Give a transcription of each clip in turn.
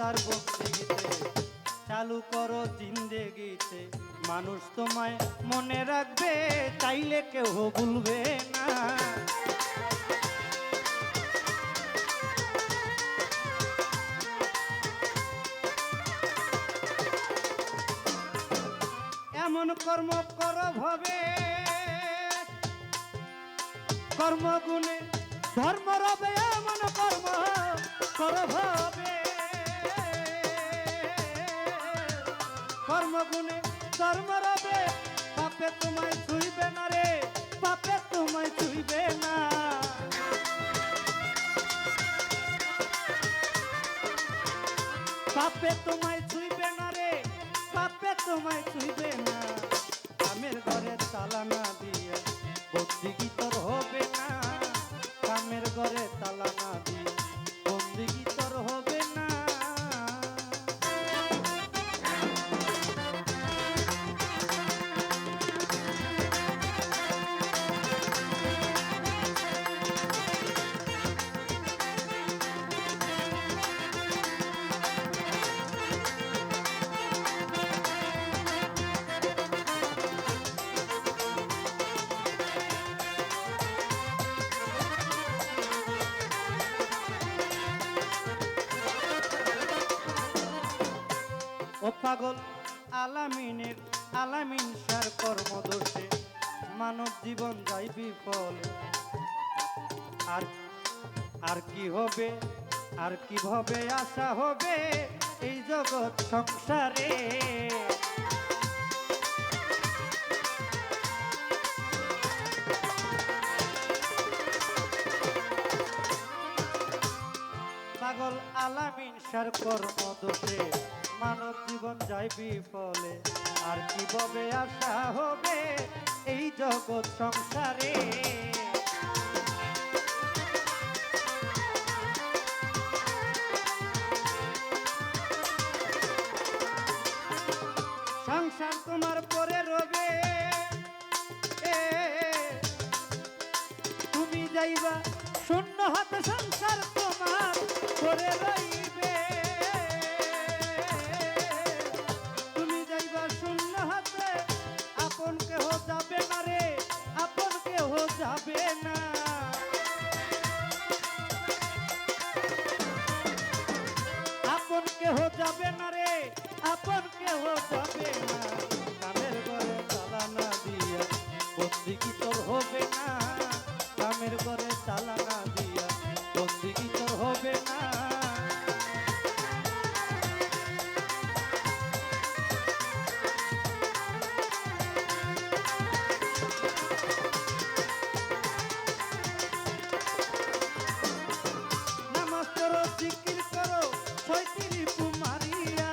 তার বন্দেগীতে, চালু করো জিন্দেগিতে। মানুষ তোমায় মনে রাখবে, চাইলে কেউ ভুলবে না। এমন কর্ম করো ভবে, কর্মগুণে ধর্ম রবে। এমন কর্ম করো ভবে, কর্মগুণে ধর্ম রবে। পাপে তোমায় ছুঁইবে না রে, পাপে তোমায় ছুঁইবে না। পাপে তোমায় ছুঁইবে না রে, পাপে তোমায় ছুঁইবে না। কামের ঘরে তালা না দিয়ে বন্দিগি তোর হবে না। কামের ঘরে তালা না দিয়ে বন্দিগি তোর হবে না। ও পাগল আলামিনের আলামিন সার কর্মদোষে মানব জীবন যায় বিফলে। আর কি হবে, আর কিভাবে আশা হবে এই জগৎ সংসারে। পাগল আলামিন সার কর্মদোষে মানব জীবন যায় বিফলে। আর কিভাবে আশা হবে এই জগৎ সংসারে। সংসার তোমার পরে রবে, তুমি যাইবা শূন্য হাতে। সংসার তোমার পরে রইবে, তুমি যাইবা শূন্য হাতে। আপন কেহ যাবে না রে, আপন কেহ যাবে না। আপন কেহ যাবে না রে, আপন কেহ যাবে না। কামের ঘরে তালা না দিয়া বন্দিগি তোর হবে না। কামের ঘরে তালা না দিয়া বন্দিগি তোর হবে না। নামাজ পড়ো, জিকির করো, ছয়টি কুমারিয়া।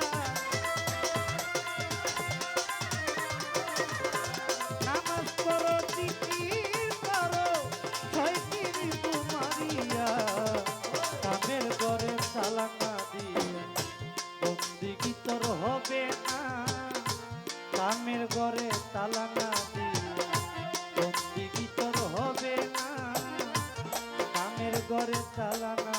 নামাজ পড়ো, জিকির করো, ছয়টি কুমারিয়া। কামের ঘরে তালা না দিয়া বন্দিগি তোর হবে না। কামের ঘরে তালা না দিয়া বন্দিগি তোর হবে না। কামের ঘরে তালা না